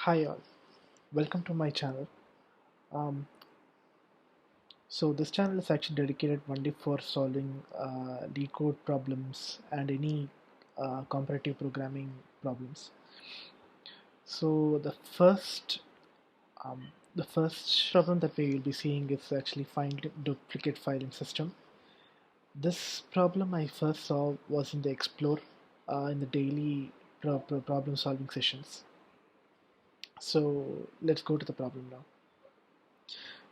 Hi all, welcome to my channel. Um, so this channel is actually dedicated only for solving LeetCode problems and any comparative programming problems. So the first problem that we will be seeing is actually find duplicate file in system. This problem I first saw was in the Explore in the daily problem solving sessions. So let's go to the problem now.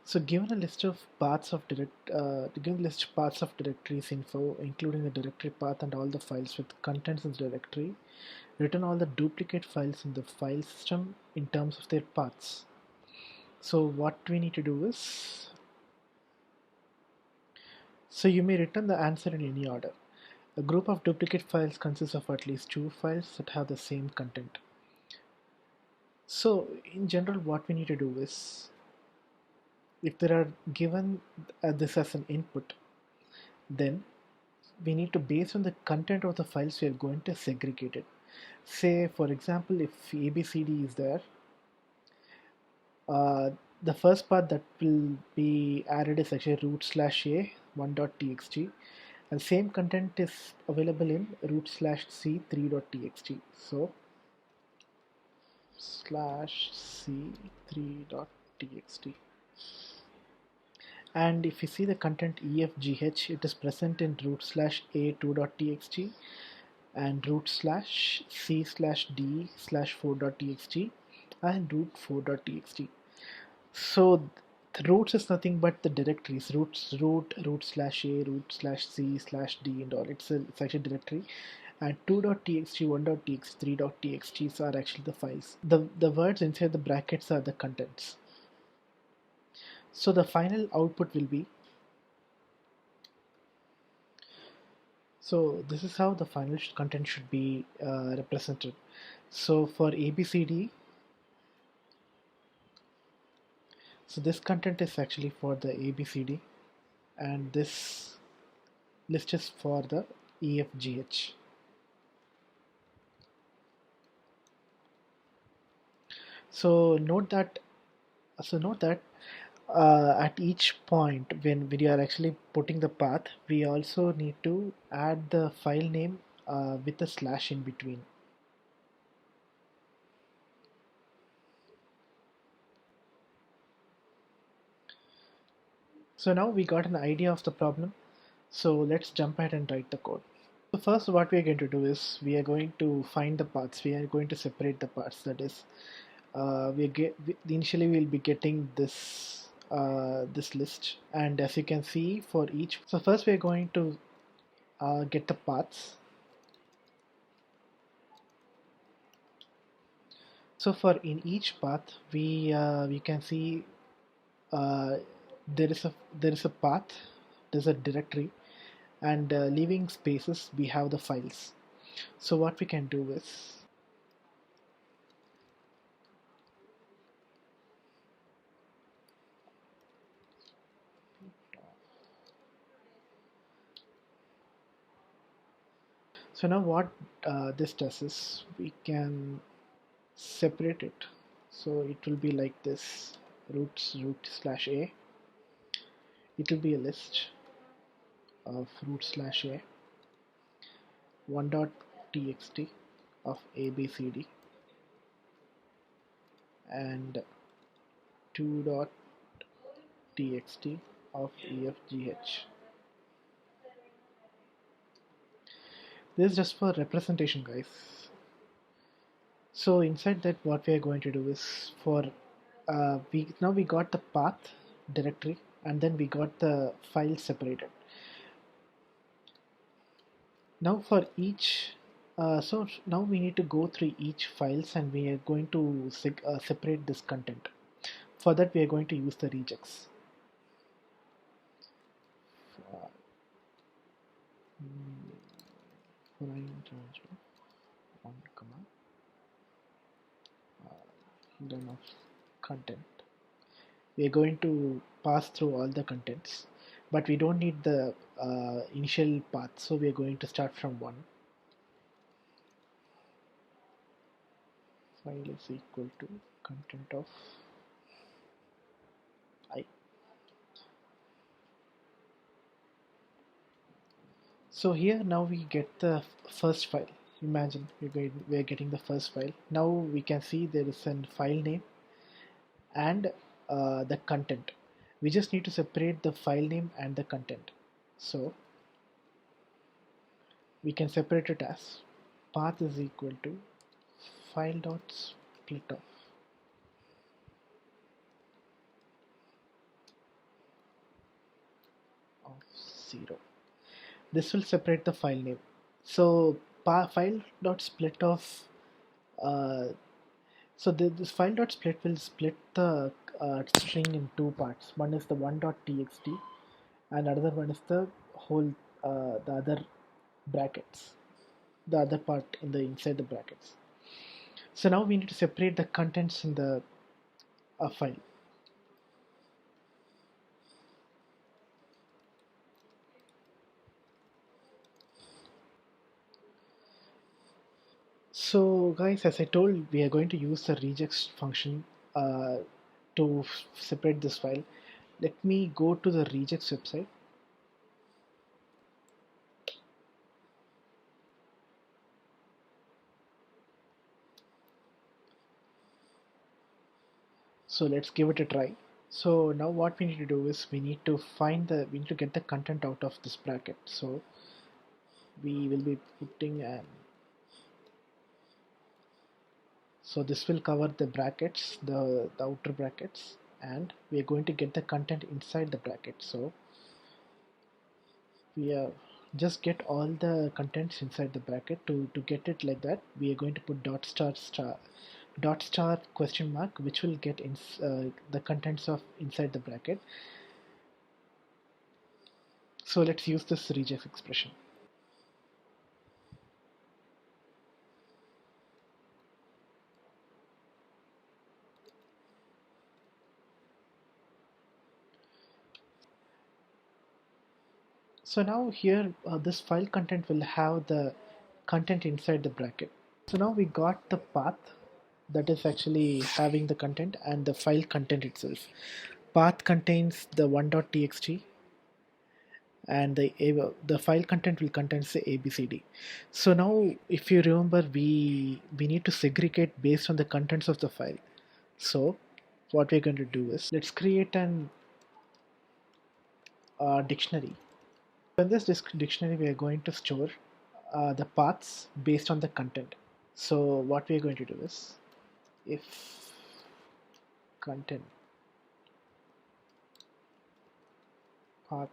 So given a list of given list of paths of directories info, including the directory path and all the files with contents in the directory, return all the duplicate files in the file system in terms of their paths. So what we need to do is, so you may return the answer in any order. A group of duplicate files consists of at least two files that have the same content. So in general, what we need to do is, if there are given this as an input, then we need to, based on the content of the files, we are going to segregate it. Say for example, if abcd is there, uh, the first part that will be added is actually root/a 1.txt, and same content is available in root/c 3.txt. So /c 3.txt, and if you see the content efgh, it is present in root/a 2.txt and root/c/d/4.txt and root4.txt. So the roots is nothing but the directories, root/a, root/c/d and all. It's actually directory, and 2.txt, 1.txt, 3.txt are actually the files. The words inside the brackets are the contents. So the final output will be, so this is how the final content should be represented. So for ABCD, so this content is actually for the ABCD, and this list is for the EFGH. So note that at each point when we are actually putting the path, we also need to add the file name with a slash in between. So now we got an idea of the problem. So let's jump ahead and write the code. So first what we are going to do is we are going to find the paths. We are going to separate the paths. That is, initially we'll be getting this list, and as you can see for each, so first we are going to get the paths. So for in each path we can see uh, there is a path, there's a directory, and leaving spaces we have the files. So what we can do is, so now what this does is we can separate it. So it will be like this: root/a. It will be a list of root/a 1.txt of abcd and 2.txt of efgh. This is just for representation, guys. So inside that, what we are going to do is, for we got the path directory, and then we got the file separated. Now for each, so now we need to go through each files, and we are going to separate this content. For that we are going to use the regex. Uh, one comma then of content. We are going to pass through all the contents, but we don't need the initial path, so we are going to start from 1. file is equal to content of I. So here now we get the first file. Imagine we're getting the first file. Now we can see there is a file name and the content. We just need to separate the file name and the content. So we can separate it as path is equal to file dot split of 0. This will separate the file name. So file dot split of this file dot split will split the string in two parts. One is the one.txt and another one is the whole the other brackets, the other part in the inside the brackets. So now we need to separate the contents in the file. So guys, as I told, we are going to use the regex function to separate this file. Let me go to the regex website. So let's give it a try. So now what we need to do is we need to get the content out of this bracket. So we will be putting so this will cover the brackets, the outer brackets, and we are going to get the content inside the bracket. So we are just get all the contents inside the bracket. To get it like that, we are going to put dot star question mark, which will get the contents of inside the bracket. So let's use this regex expression. So now here this file content will have the content inside the bracket. So now we got the path that is actually having the content and the file content itself. Path contains the one.txt and the file content will contain say abcd. So now if you remember, we need to segregate based on the contents of the file. So what we're going to do is let's create an dictionary. In this dictionary we are going to store the paths based on the content. So what we are going to do is if content path,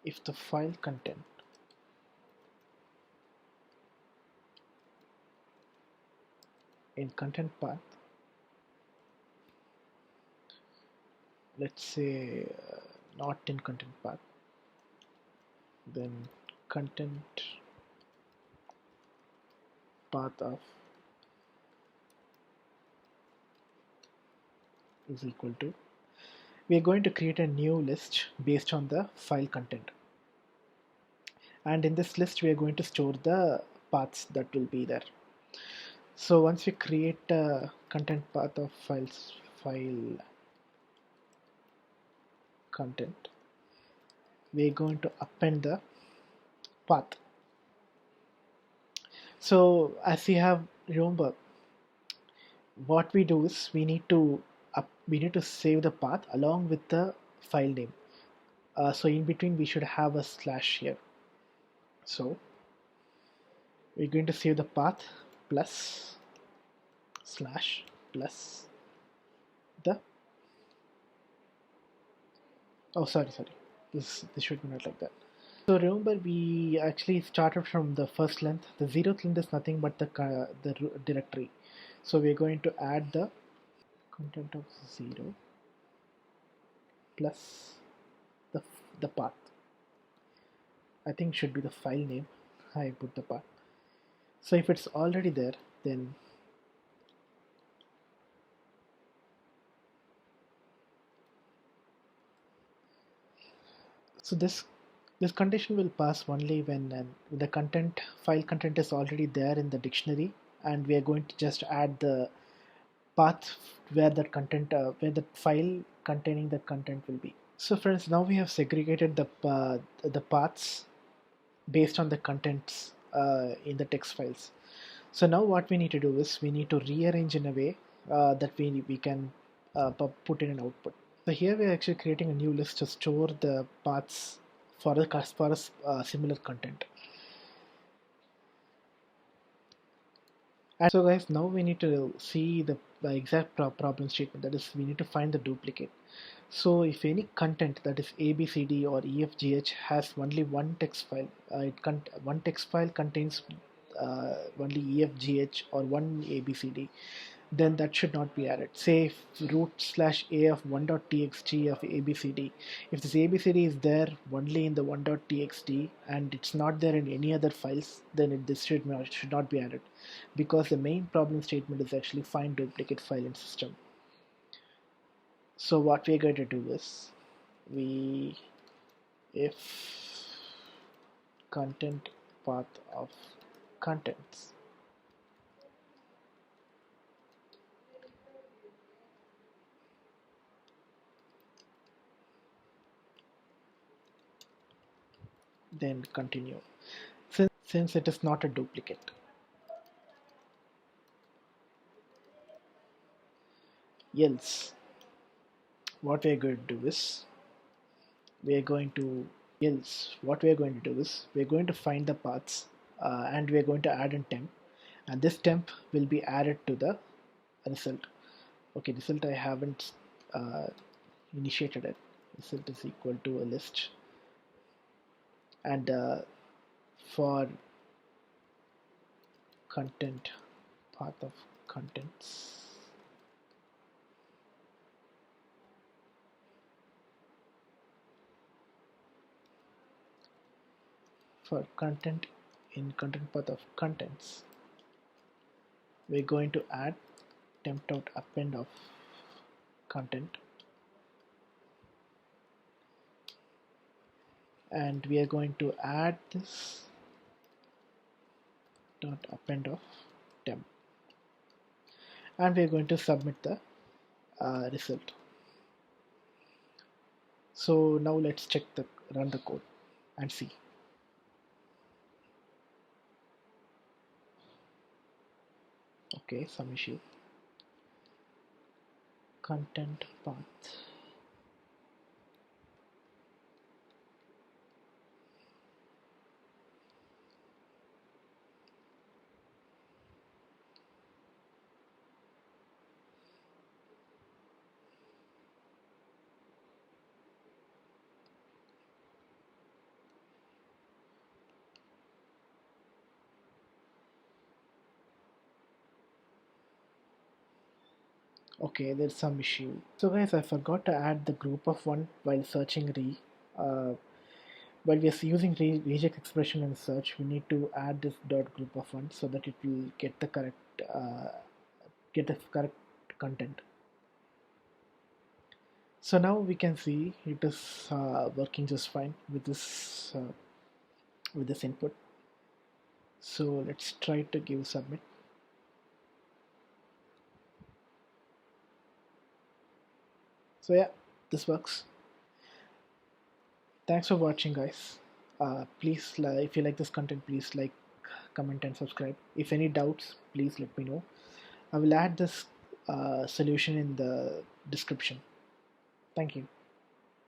if the file content in content path, let's say not in content path, then content path of is equal to, we are going to create a new list based on the file content, and in this list we are going to store the paths that will be there. So once we create a content path of file content, we're going to append the path. So as you have remember, what we do is we need to save the path along with the file name. So in between we should have a slash here. So we're going to save the path plus slash plus the sorry, this should be not like that. So remember, we actually started from the first length. The zeroth length is nothing but the directory. So we're going to add the content of 0 plus the path. I think should be the file name. I put the path. So if it's already there, then so this This condition will pass only when the content file content is already there in the dictionary, and we are going to just add the path where that content where the file containing that content will be. So friends, now we have segregated the paths based on the contents in the text files. So now what we need to do is we need to rearrange in a way that we can put in an output. So here we are actually creating a new list to store the paths for a similar content. And so guys, now we need to see the exact problem statement. That is, we need to find the duplicate. So if any content, that is ABCD or EFGH, has only one text file, one text file contains only EFGH or one ABCD, then that should not be added. Say if root/a of 1.txt of ABCD, if this ABCD is there only in the 1.txt and it's not there in any other files, then this should not be added, because the main problem statement is actually find duplicate file in system. So what we're going to do is, if content path of contents, then continue, since it is not a duplicate. Else what we're going to do is we're going to we're going to find the paths, and we're going to add in temp, and this temp will be added to the result. Okay, result I haven't initiated it. Result is equal to a list, and for content path of contents, for content in content path of contents, we're going to add temp dot append of content, and we are going to add this dot append of temp, and we are going to submit the result. So now let's run the code and see. Okay, some issue. Content path. Okay, there's some issue. So guys, I forgot to add the group of one while searching while we are using regex expression in search. We need to add this dot group of one so that it will get the correct content. So now we can see it is working just fine with this input. So let's try to give submit. So yeah, this works. Thanks for watching, guys. Please, if you like this content, please like, comment, and subscribe. If any doubts, please let me know. I will add this solution in the description. Thank you.